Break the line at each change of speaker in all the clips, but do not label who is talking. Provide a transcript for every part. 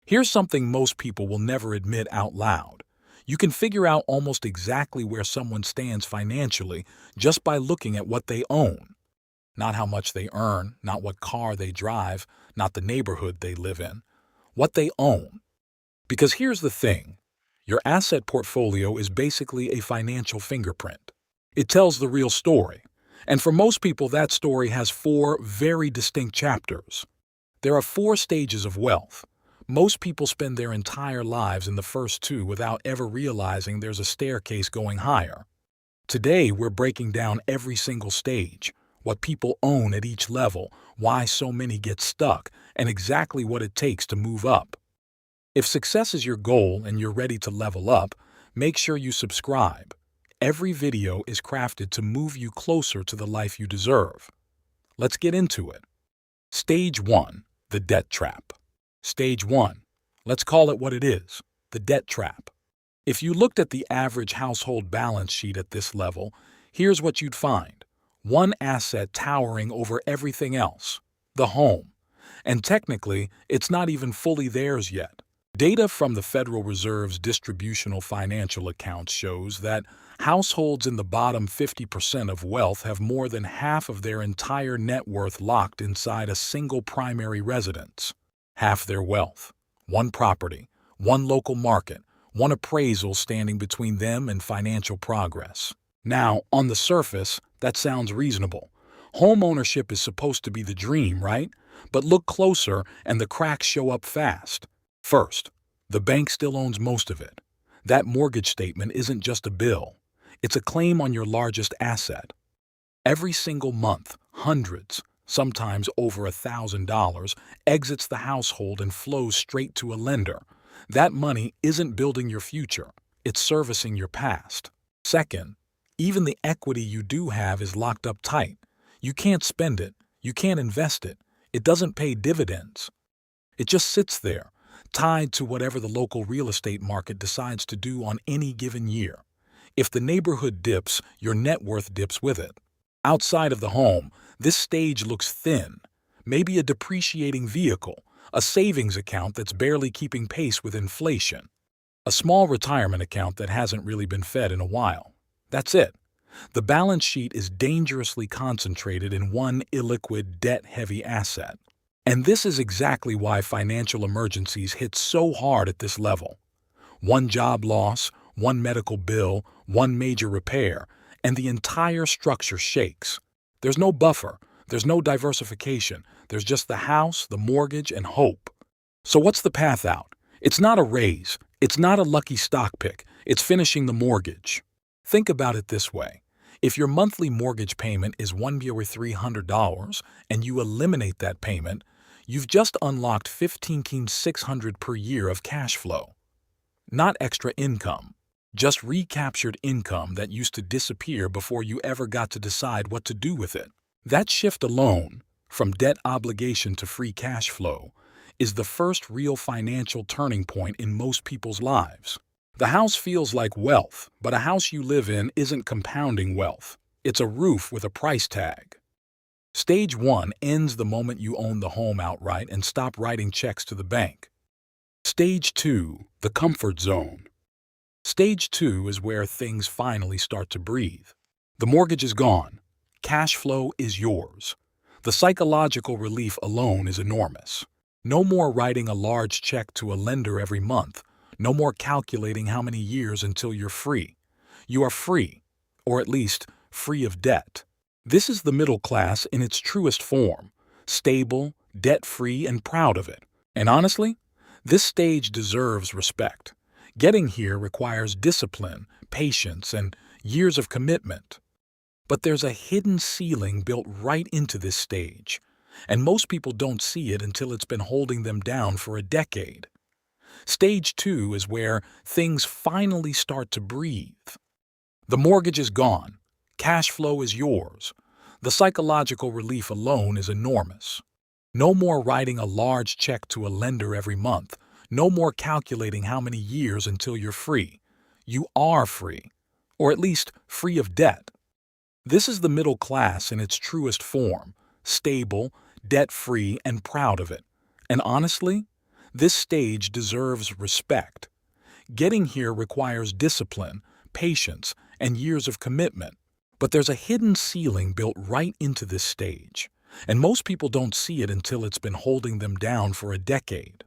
Here's something most people will never admit out loud. You can figure out almost exactly where someone stands financially just by looking at what they own. Not how much they earn, not what car they drive, not the neighborhood they live in. What they own. Because here's the thing. Your asset portfolio is basically a financial fingerprint. It tells the real story. And for most people, that story has four very distinct chapters. There are four stages of wealth. Most people spend their entire lives in the first two without ever realizing there's a staircase going higher. Today, we're breaking down every single stage, what people own at each level, why so many get stuck, and exactly what it takes to move up. If success is your goal and you're ready to level up, make sure you subscribe. Every video is crafted to move you closer to the life you deserve. Let's get into it. Stage 1. The debt trap. Stage 1. Let's call it what it is, the debt trap. If you looked at the average household balance sheet at this level, here's what you'd find. One asset towering over everything else, the home. And technically, it's not even fully theirs yet. Data from the Federal Reserve's distributional financial accounts shows that households in the bottom 50% of wealth have more than half of their entire net worth locked inside a single primary residence. Half their wealth, one property, one local market, one appraisal standing between them and financial progress. Now, on the surface, that sounds reasonable. Home ownership is supposed to be the dream, right? But look closer and the cracks show up fast. First, the bank still owns most of it. That mortgage statement isn't just a bill. It's a claim on your largest asset. Every single month, hundreds, sometimes over $1,000, exits the household and flows straight to a lender. That money isn't building your future. It's servicing your past. Second, even the equity you do have is locked up tight. You can't spend it. You can't invest it. It doesn't pay dividends. It just sits there, tied to whatever the local real estate market decides to do on any given year. If the neighborhood dips, your net worth dips with it. Outside of the home, this stage looks thin. Maybe a depreciating vehicle, a savings account that's barely keeping pace with inflation, a small retirement account that hasn't really been fed in a while. That's it. The balance sheet is dangerously concentrated in one illiquid, debt-heavy asset. And this is exactly why financial emergencies hit so hard at this level. One job loss, one medical bill, one major repair, and the entire structure shakes. There's no buffer, there's no diversification, there's just the house, the mortgage, and hope. So what's the path out? It's not a raise, it's not a lucky stock pick, it's finishing the mortgage. Think about it this way. If your monthly mortgage payment is $1,300 and you eliminate that payment, you've just unlocked $15,600 per year of cash flow. Not extra income, just recaptured income that used to disappear before you ever got to decide what to do with it. That shift alone, from debt obligation to free cash flow, is the first real financial turning point in most people's lives. The house feels like wealth, but a house you live in isn't compounding wealth. It's a roof with a price tag. Stage 1 ends the moment you own the home outright and stop writing checks to the bank. Stage 2, the comfort zone. Stage 2 is where things finally start to breathe. The mortgage is gone. Cash flow is yours. The psychological relief alone is enormous. No more writing a large check to a lender every month. No more calculating how many years until you're free. You are free, or at least free of debt. This is the middle class in its truest form, stable, debt-free, and proud of it. And honestly, this stage deserves respect. Getting here requires discipline, patience, and years of commitment. But there's a hidden ceiling built right into this stage, and most people don't see it until it's been holding them down for a decade. Stage 2 is where things finally start to breathe. The mortgage is gone. Cash flow is yours. The psychological relief alone is enormous. No more writing a large check to a lender every month. No more calculating how many years until you're free. You are free, or at least free of debt. This is the middle class in its truest form, stable, debt-free, and proud of it. And honestly, This stage deserves respect. Getting here requires discipline, patience, and years of commitment. But there's a hidden ceiling built right into this stage, and most people don't see it until it's been holding them down for a decade.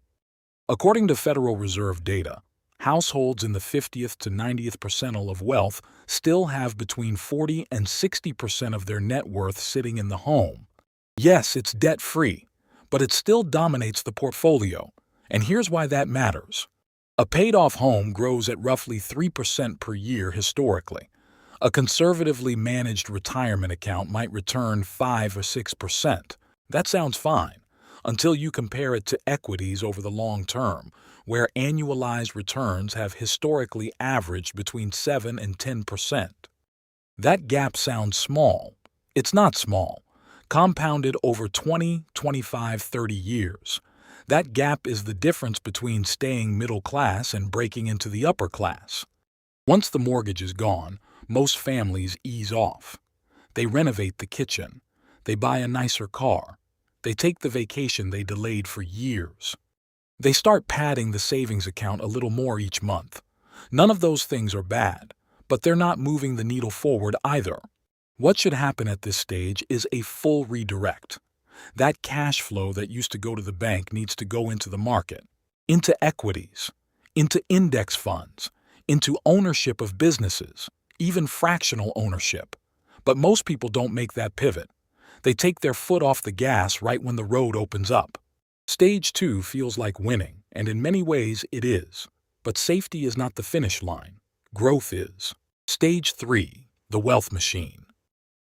According to Federal Reserve data, households in the 50th to 90th percentile of wealth still have between 40 and 60% of their net worth sitting in the home. Yes, it's debt-free, but it still dominates the portfolio, and here's why that matters. A paid-off home grows at roughly 3% per year historically. A conservatively managed retirement account might return 5 or 6%. That sounds fine, until you compare it to equities over the long term, where annualized returns have historically averaged between 7 and 10%. That gap sounds small. It's not small. Compounded over 20, 25, 30 years. That gap is the difference between staying middle class and breaking into the upper class. Once the mortgage is gone, most families ease off. They renovate the kitchen. They buy a nicer car. They take the vacation they delayed for years. They start padding the savings account a little more each month. None of those things are bad, but they're not moving the needle forward either. What should happen at this stage is a full redirect. That cash flow that used to go to the bank needs to go into the market, into equities, into index funds, into ownership of businesses, even fractional ownership. But most people don't make that pivot. They take their foot off the gas right when the road opens up. Stage 2 feels like winning, and in many ways it is. But safety is not the finish line. Growth is. Stage 3, the wealth machine.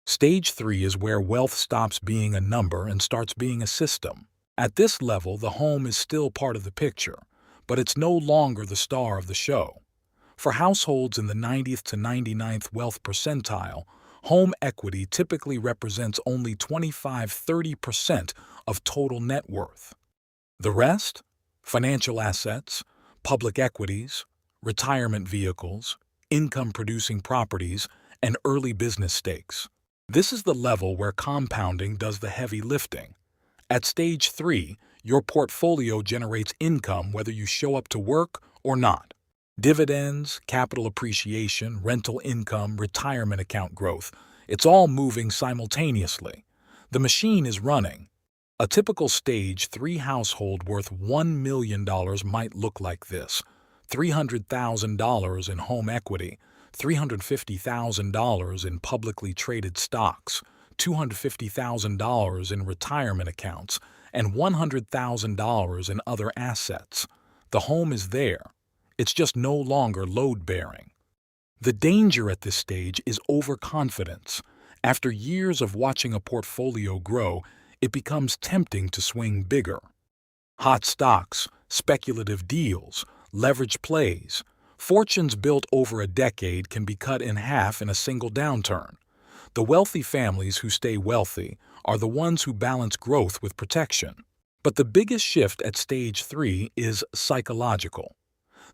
Stage 3 is where wealth stops being a number and starts being a system. At this level, the home is still part of the picture, but it's no longer the star of the show. For households in the 90th to 99th wealth percentile, home equity typically represents only 25–30% of total net worth. The rest? Financial assets, public equities, retirement vehicles, income-producing properties, and early business stakes. This is the level where compounding does the heavy lifting. At stage 3, your portfolio generates income whether you show up to work or not. Dividends, capital appreciation, rental income, retirement account growth, it's all moving simultaneously. The machine is running. A typical stage 3 household worth $1 million might look like this: $300,000 in home equity, $350,000 in publicly traded stocks, $250,000 in retirement accounts, and $100,000 in other assets. The home is there. It's just no longer load-bearing. The danger at this stage is overconfidence. After years of watching a portfolio grow, it becomes tempting to swing bigger. Hot stocks, speculative deals, leveraged plays. Fortunes built over a decade can be cut in half in a single downturn. The wealthy families who stay wealthy are the ones who balance growth with protection. But the biggest shift at stage 3 is psychological.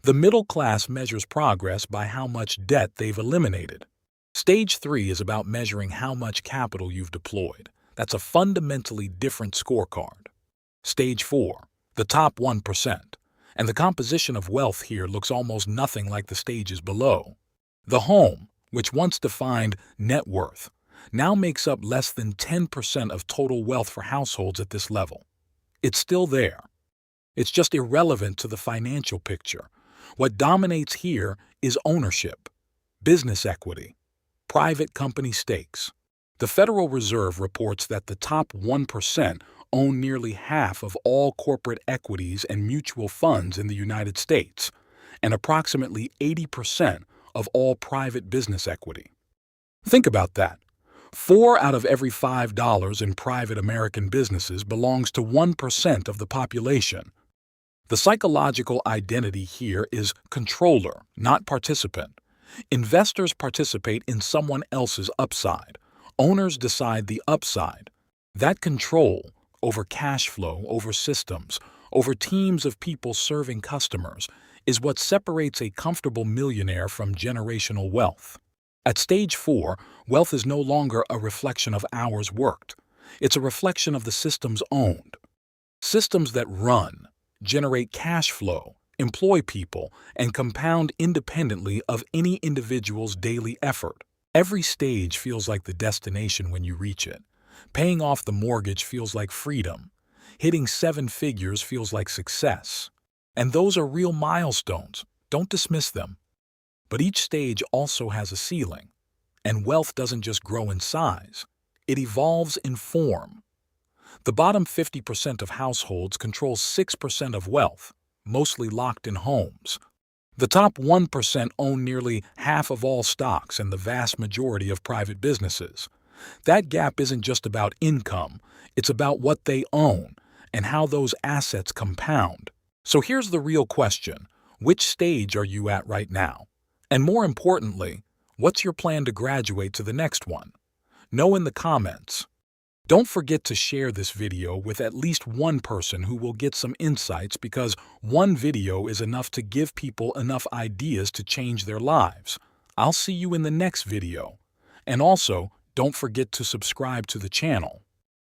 The middle class measures progress by how much debt they've eliminated. Stage 3 is about measuring how much capital you've deployed. That's a fundamentally different scorecard. Stage 4, the top 1%. And the composition of wealth here looks almost nothing like the stages below. The home, which once defined net worth, now makes up less than 10% of total wealth for households at this level. It's still there. It's just irrelevant to the financial picture. What dominates here is ownership, business equity, private company stakes. The Federal Reserve reports that the top 1% own nearly half of all corporate equities and mutual funds in the United States, and approximately 80% of all private business equity. Think about that. 4 out of every $5 in private American businesses belongs to 1% of the population. The psychological identity here is controller, not participant. Investors participate in someone else's upside. Owners decide the upside. That control over cash flow, over systems, over teams of people serving customers is what separates a comfortable millionaire from generational wealth. At stage 4, wealth is no longer a reflection of hours worked. It's a reflection of the systems owned. Systems that run, generate cash flow, employ people, and compound independently of any individual's daily effort. Every stage feels like the destination when you reach it. Paying off the mortgage feels like freedom. Hitting 7 figures feels like success. And those are real milestones. Don't dismiss them. But each stage also has a ceiling. And wealth doesn't just grow in size. It evolves in form. The bottom 50% of households control 6% of wealth, mostly locked in homes. The top 1% own nearly half of all stocks and the vast majority of private businesses. That gap isn't just about income, it's about what they own and how those assets compound. So here's the real question: which stage are you at right now? And more importantly, what's your plan to graduate to the next one? Know in the comments. Don't forget to share this video with at least one person who will get some insights, because one video is enough to give people enough ideas to change their lives. I'll see you in the next video. And also, don't forget to subscribe to the channel.